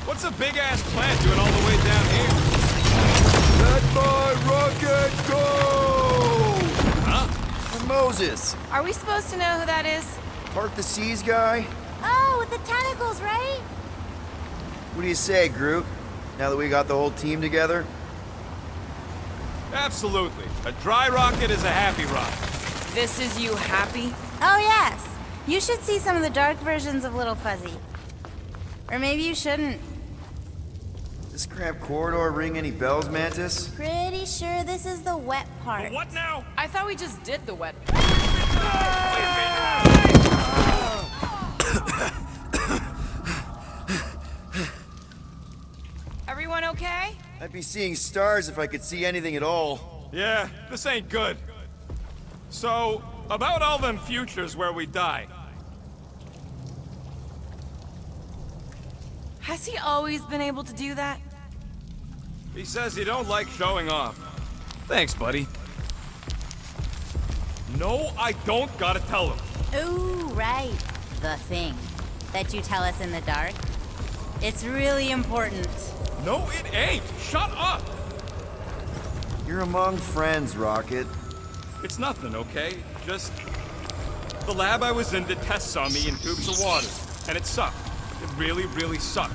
What's a big-ass plant doing all the way down here? Let my rocket go! Huh? Moses, Are we supposed to know who that is? Part the Seas guy? Oh, with the tentacles, right? What do you say, Groot? Now that we got the whole team together? Absolutely. A dry rocket is a happy rocket. This is you happy? Oh, yes. You should see some of the dark versions of Little Fuzzy. Or maybe you shouldn't. this cramped corridor ring any bells, Mantis? Pretty sure this is the wet part. What now? I thought we just did the wet. Everyone okay? I'd be seeing stars if I could see anything at all. Yeah, this ain't good. So, about all them futures where we die. Has he always been able to do that? He says he don't like showing off. Thanks, buddy. No, I don't gotta tell him. Ooh, right. The thing that you tell us in the dark. It's really important. No, it ain't. Shut up. You're among friends, Rocket. It's nothing, okay? Just... the lab I was in did tests on me in tubes of water, and it sucked. It really, really sucked.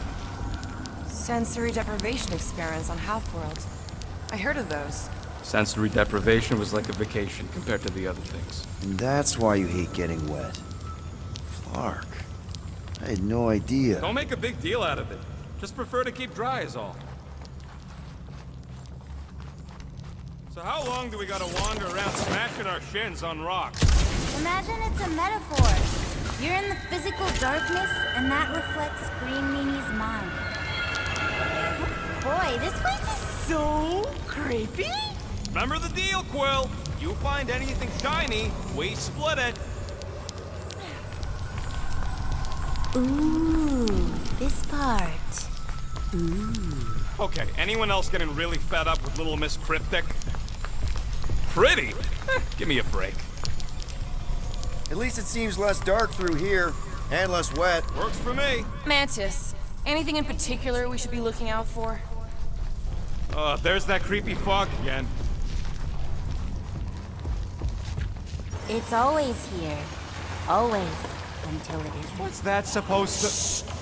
Sensory deprivation experiments on Half-World. I heard of those. Sensory deprivation was like a vacation compared to the other things. And that's why you hate getting wet. Flark. I had no idea. Don't make a big deal out of it. Just prefer to keep dry is all. So how long do we gotta wander around smashing our shins on rocks? Imagine it's a metaphor. You're in the physical darkness, and that reflects Green Meanie's mind. Boy, this place is so creepy. Remember the deal, Quill. You find anything shiny, we split it. Ooh, this part. Okay, anyone else getting really fed up with Little Miss Cryptic? Pretty? Give me a break. At least it seems less dark through here, and less wet. Works for me. Mantis, anything in particular we should be looking out for? There's that creepy fog again. It's always here. Always. Until it isn't. What's that supposed to...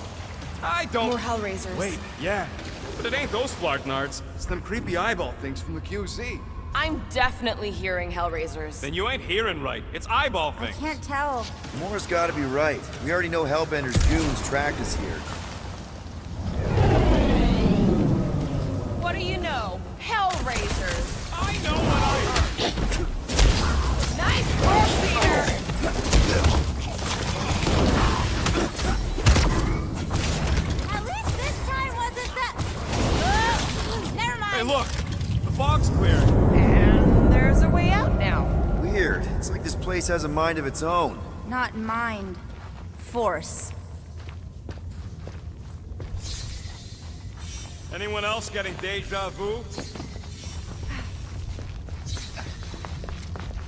I don't... More Hellraisers. Wait, yeah. But it ain't those Flarknards. It's them creepy eyeball things from the QZ. I'm definitely hearing Hellraisers. Then you ain't hearing right. It's eyeball I things. can't tell. Moore's gotta be right. We already know Hellbender's goons tracked us here. What do you know? Hellraisers. I know what I heard. Nice work, Peter! At least this time wasn't that. Never mind. Hey, look. The fog's clearing. And there's a way out now. Weird. It's like this place has a mind of its own. Not mind. Force. Anyone else getting deja vu?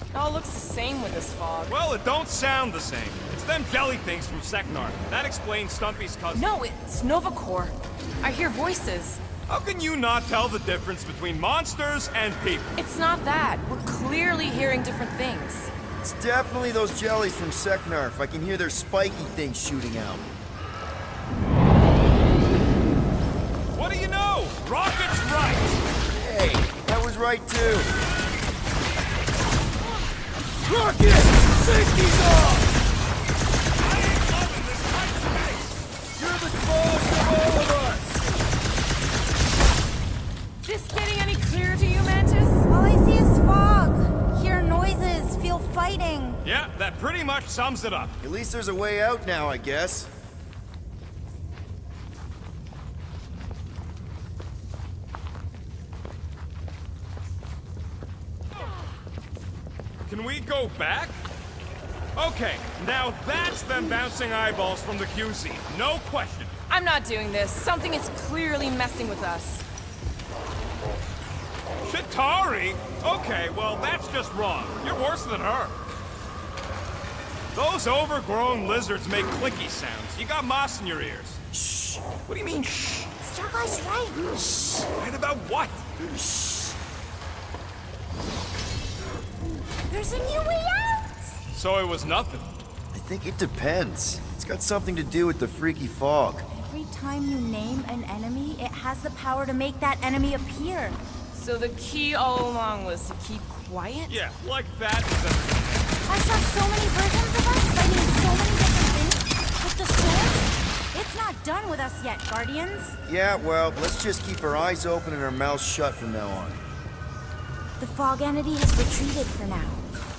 It all looks the same with this fog. Well, it don't sound the same. It's them jelly things from Seknar. That explains Stumpy's cousin. No, it's Novacore. I hear voices. How can you not tell the difference between monsters and people? It's not that. We're clearly hearing different things. It's definitely those jellies from Seknarf. I can hear their spiky things shooting out. What do you know? Rocket's right! Hey, that was right too. Rocket! Safety's off! I ain't loving this tight space! You're the smallest of all of us! This getting any clearer to you, Mantis? All I see is fog. Hear noises. Feel fighting. Yeah, that pretty much sums it up. At least there's a way out now, I guess. Can we go back? Okay, now that's them bouncing eyeballs from the QZ. No question. I'm not doing this. Something is clearly messing with us. Chitauri? Okay, well, that's just wrong. You're worse than her. Those overgrown lizards make clicky sounds. You got moss in your ears. Shh. What do you mean, shh? Starlight's right. Shh. Right about what? Shh. There's a new way out. So it was nothing. I think it depends. It's got something to do with the freaky fog. Every time you name an enemy, it has the power to make that enemy appear. So the key all along was to keep quiet? Yeah, like that is everything. I saw so many versions of us fighting so many different things, but the source, it's not done with us yet, Guardians. Yeah, well, let's just keep our eyes open and our mouths shut from now on. The fog entity has retreated for now.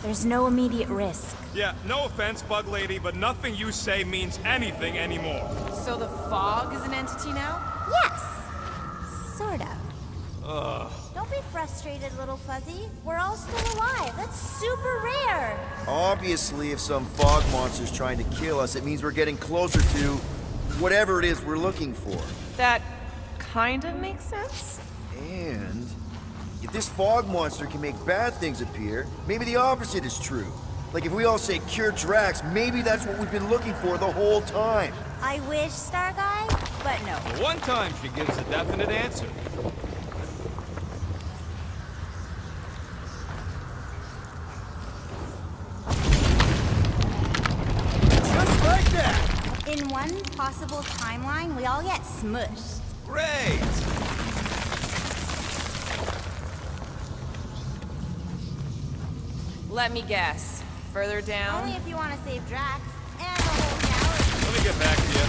There's no immediate risk. Yeah, no offense, Bug Lady, but nothing you say means anything anymore. So the fog is an entity now? Yes! Sort of. Don't be frustrated, little fuzzy. We're all still alive. That's super rare. Obviously, if some fog monster's trying to kill us, it means we're getting closer to whatever it is we're looking for. That kind of makes sense. And if this fog monster can make bad things appear, maybe the opposite is true. Like if we all say cure Drax, maybe that's what we've been looking for the whole time. I wish, Star Guy, but no. The one time she gives a definite answer. Just like that! In one possible timeline, we all get smushed. Great! Let me guess. Further down? Only if you want to save Drax and the whole galaxy. Let me get back to you.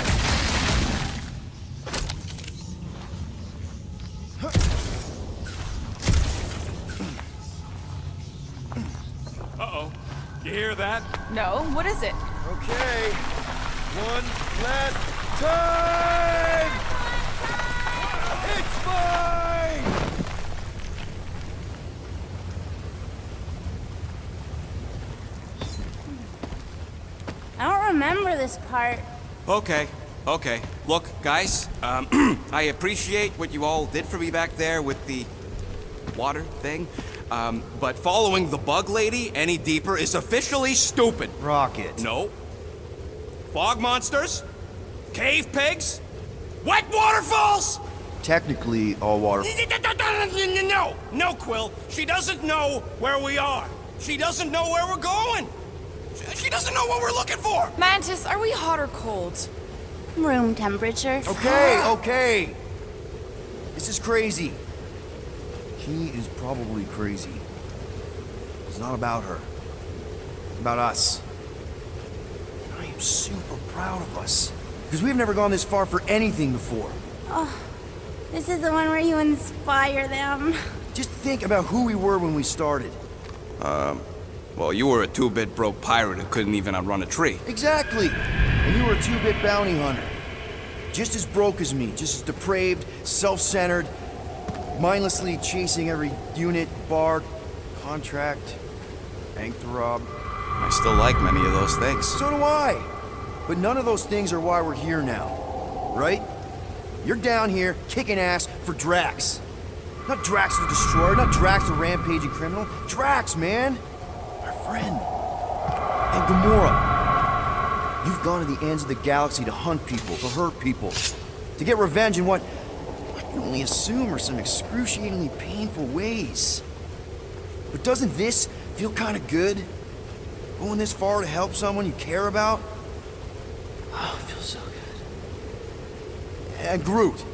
Uh-oh. You hear that? No, what is it? Okay, one last time! It's mine! I don't remember this part. Okay. Look, guys, I appreciate what you all did for me back there with the water thing. But following the Bug Lady any deeper is officially stupid. Rocket. No. Fog monsters? Cave pigs? Wet waterfalls? Technically, all water. No, Quill. She doesn't know where we are. She doesn't know where we're going. She doesn't know what we're looking for. Mantis, are we hot or cold? Room temperature. Okay. This is crazy. She is probably crazy. It's not about her. It's about us. And I am super proud of us. Because we've never gone this far for anything before. This is the one where you inspire them. Just think about who we were when we started. Well, you were a two-bit broke pirate who couldn't even outrun a tree. Exactly. And you were a two-bit bounty hunter. Just as broke as me, just as depraved, self-centered, mindlessly chasing every unit, bar, contract, bank to rob. I still like many of those things. So do I. But none of those things are why we're here now, right? You're down here kicking ass for Drax. Not Drax the Destroyer, not Drax the rampaging criminal. Drax, man. Our friend. And Gamora. You've gone to the ends of the galaxy to hunt people, to hurt people, to get revenge in what I can only assume are some excruciatingly painful ways. But doesn't this feel kind of good? Going this far to help someone you care about? Oh, it feels so good. And Groot.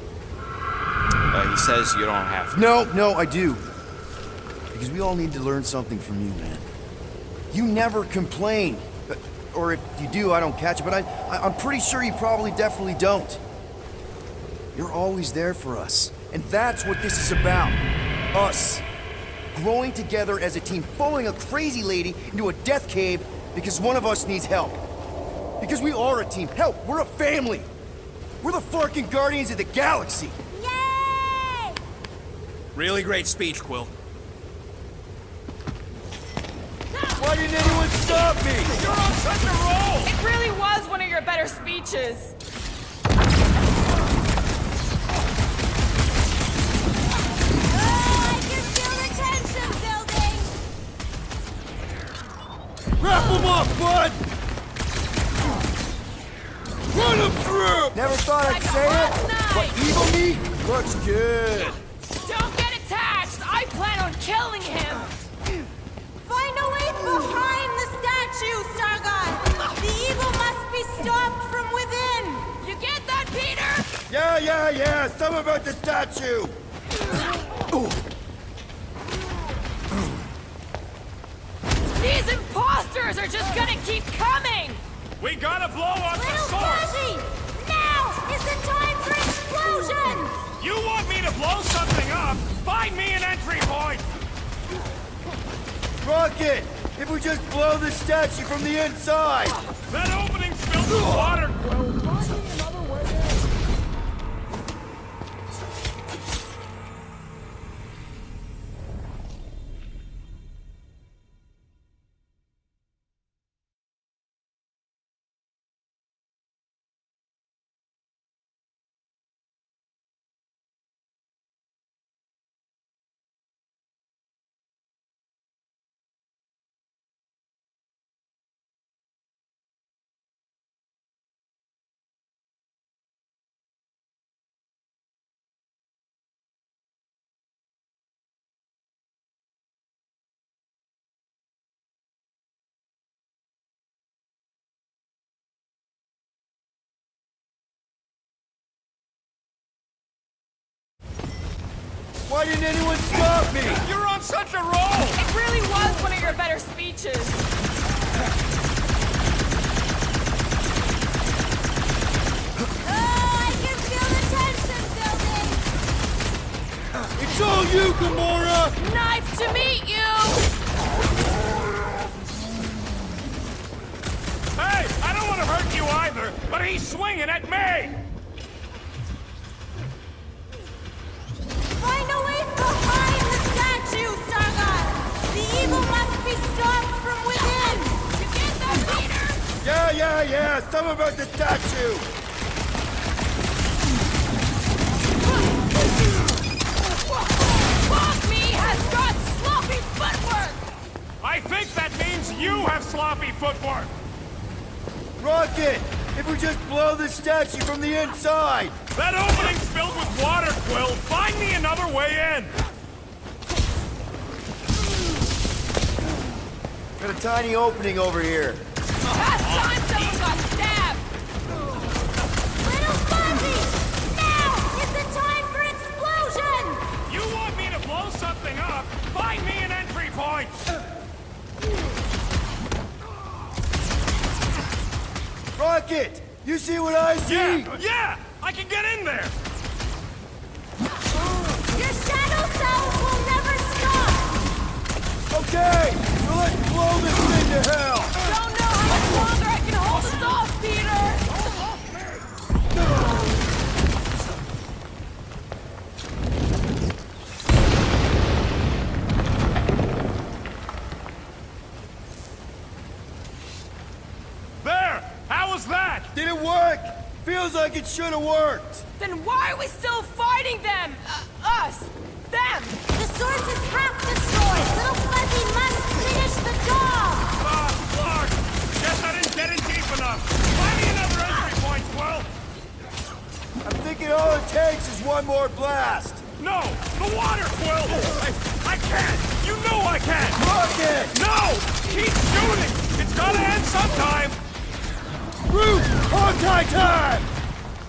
He says you don't have to. No, I do. Because we all need to learn something from you, man. You never complain. Or if you do, I don't catch it, but I'm pretty sure you probably definitely don't. You're always there for us. And that's what this is about. Us. Growing together as a team, following a crazy lady into a death cave because one of us needs help. Because we are a team. Hell, we're a family. We're the fucking Guardians of the Galaxy. Yay! Really great speech, Quill. Why didn't anyone stop me? You're on such a roll! It really was one of your better speeches. I can feel the tension building! Wrap him up, bud! Run him through! Never thought I'd say it, but evil me looks good. Don't get attached. I plan on killing him. Find a way behind the statue, Starguy! The evil must be stopped from within! You get that, Peter? Yeah, some about the statue! These imposters are just gonna keep coming! We gotta blow up the Little source! Fuzzy! Now is It's time for explosions! You want me to blow something up? Find me an entry point! Rocket! If we just blow the statue from the inside! That opening's filled with water! Why didn't anyone stop me? You're on such a roll! It really was one of your better speeches. Oh, I can feel the tension building! It's all you, Gamora! Knife to meet you! Hey, I don't want to hurt you either, but he's swinging at me! Find a way behind the statue, Stargod! The evil must be stopped from within! You get that, Peter? Yeah, something about the statue! Bogme has got sloppy footwork! I think that means you have sloppy footwork! Rocket! If we just blow the statue from the inside! That opening's filled with water, Quill! Find me another way in! Got a tiny opening over here. Last time someone got stabbed! Little Fuzzy! Now is the time for explosions! You want me to blow something up? Find me an entry point! Rocket! You see what I see? Yeah! I can get in there! Your shadow cells will never stop! Okay, so let's blow this thing to hell! Don't know how much longer I can hold us off, Peter! There! How was that? Did it work? Feels like it should have worked. Then why are we still fighting them? Us! Them! The source is half destroyed! Little Fuzzy must finish the job! Look! Guess I didn't get in deep enough! Find me another entry point, Quill! I'm thinking all it takes is one more blast. No! The water, Quill! I can't! You know I can't! Rocket! No! Keep shooting! It's gotta end sometime! Root! Hog-tie time!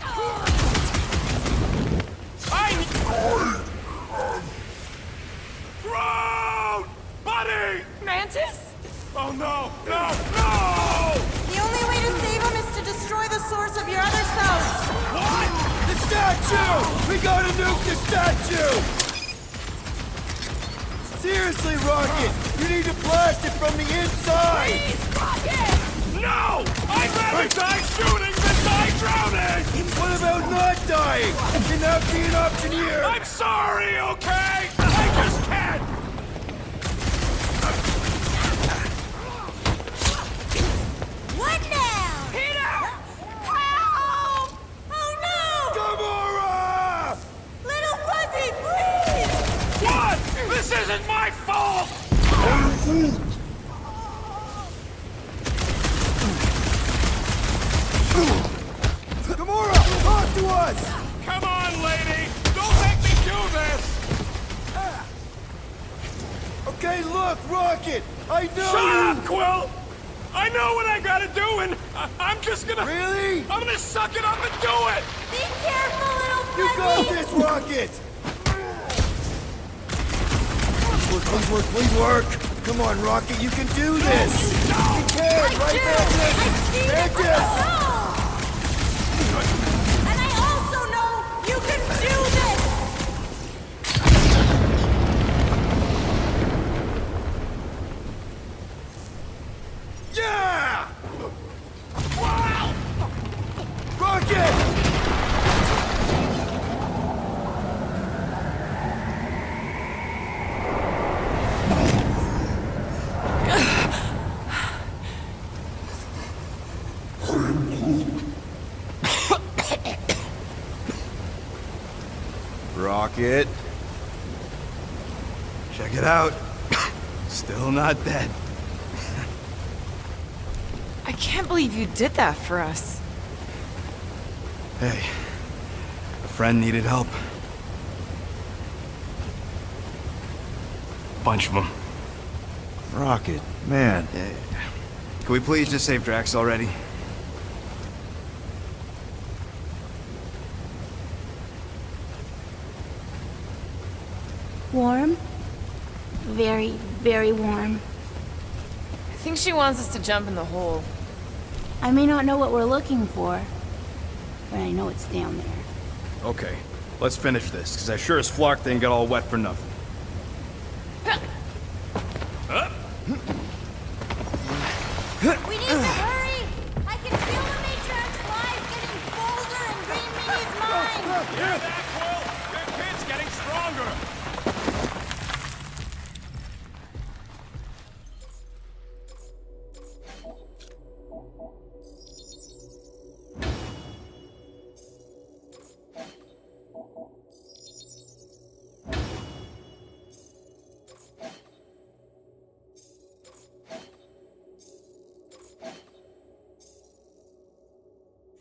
Groot! Buddy! Mantis? Oh no! No! No! The only way to save him is to destroy the source of your other cells! What? The statue! We gotta nuke the statue! Seriously, Rocket! You need to blast it from the inside! Please, Rocket! No! I'd rather die shooting than die drowning! What about not dying? Can that be an option here? I'm sorry, okay? I just can't! What now? Peter! Help! Oh no! Gamora! Little Fuzzy, please! What? This isn't my fault! Gamora, talk to us! Come on, lady! Don't make me do this! Okay, look, Rocket! I know Shut you... up, Quill! I know what I gotta do, and I'm just gonna... Really? I'm gonna suck it up and do it! Be careful, little Fuzzy! You got this, Rocket! Please work, please work! Come on, Rocket, you can do this! You can, right I there! see the Mantis! And I Rocket. Check it out. Still not dead. I can't believe you did that for us. Hey, a friend needed help. Bunch of them. Rocket, man. Can we please just save Drax already? Warm? Very, very warm. I think she wants us to jump in the hole. I may not know what we're looking for, but I know it's down there. Okay, let's finish this, because I sure as Flark didn't get all wet for nothing. We need to hurry! I can feel the Matriarch's lies getting bolder in Green Minnie's mind! Hear that, Quill? Your kid's getting stronger!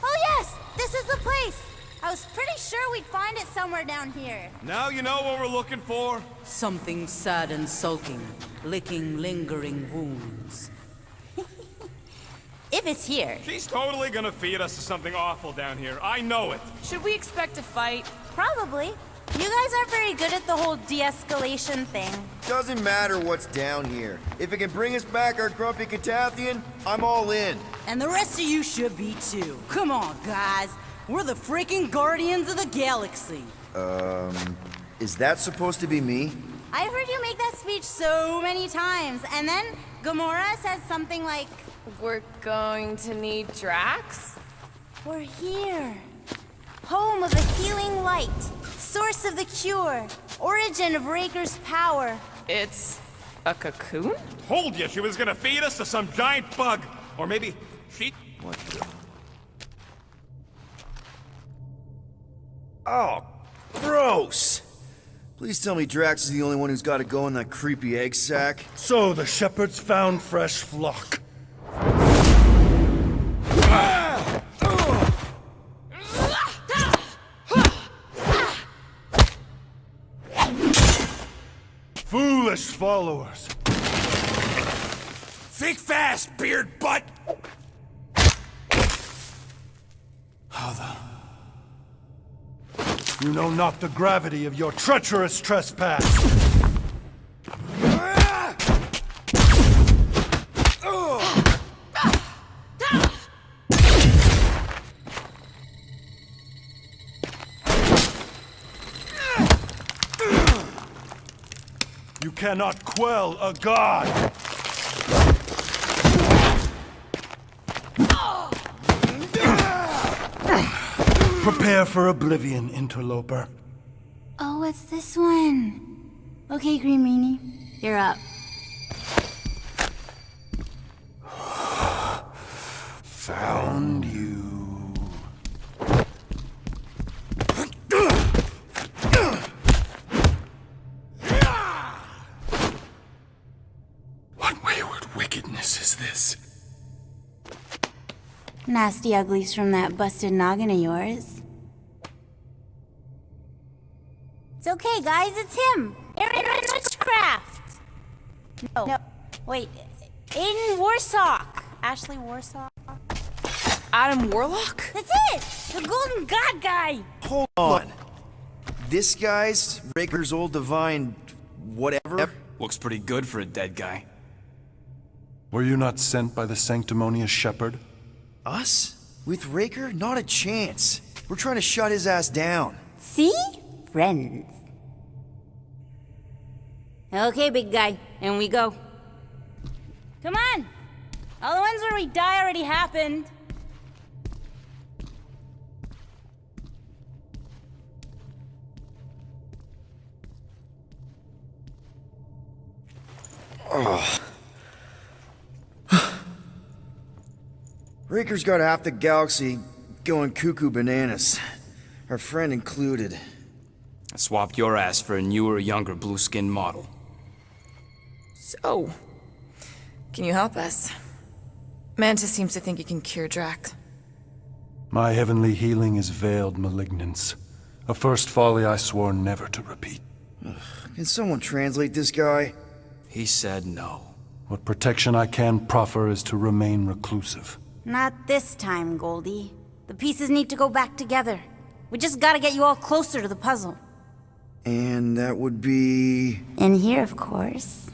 Oh yes! This is the place! I was pretty sure we'd find it somewhere down here. Now you know what we're looking for? Something sad and sulking, licking lingering wounds. If it's here. She's totally gonna feed us to something awful down here. I know it. Should we expect a fight? Probably. You guys aren't very good at the whole de-escalation thing. Doesn't matter what's down here. If it can bring us back our grumpy Catathian, I'm all in. And the rest of you should be too. Come on, guys. We're the freaking Guardians of the Galaxy. Is that supposed to be me? I've heard you make that speech so many times, and then Gamora says something like, We're going to need Drax? "We're here. Home of the healing light. Source of the cure. Origin of Raker's power." It's a cocoon? Told you she was gonna feed us to some giant bug. Or maybe she... What the... Oh, gross! Please tell me Drax is the only one who's got to go in that creepy egg sack. So the shepherds found fresh flock. Foolish followers. Think fast, beard butt! You know not the gravity of your treacherous trespass. You cannot quell a god. Prepare for oblivion, interloper. Oh, what's this one? Okay, Green Meanie, you're up. Found you. What wayward wickedness is this? Nasty uglies from that busted noggin of yours. It's okay, guys, it's him! Aaron Witchcraft! No, wait. Aiden Warsock! Ashley Warsock? Adam Warlock? That's it! The Golden God guy! Hold on. This guy's Raker's old divine... whatever? Looks pretty good for a dead guy. Were you not sent by the sanctimonious shepherd? Us? With Raker? Not a chance. We're trying to shut his ass down. See? Friends. Okay, big guy, and we go. Come on! All the ones where we die already happened. Raker's got half the galaxy going cuckoo bananas. Our friend included. I swapped your ass for a newer, younger blue-skinned model. So, can you help us? Mantis seems to think he can cure Drax. My heavenly healing is veiled malignance. A first folly I swore never to repeat. Can someone translate this guy? He said no. What protection I can proffer is to remain reclusive. Not this time, Goldie. The pieces need to go back together. We just gotta get you all closer to the puzzle. And that would be... In here, of course.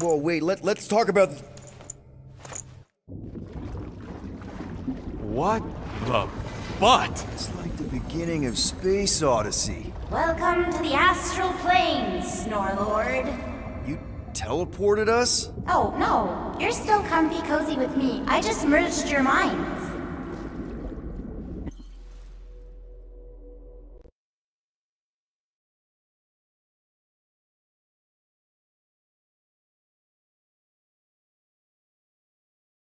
Whoa, wait, let's talk about... What the butt? It's like the beginning of Space Odyssey. Welcome to the astral plane, Snorlord. You teleported us? Oh, no. You're still comfy cozy with me. I just merged your minds.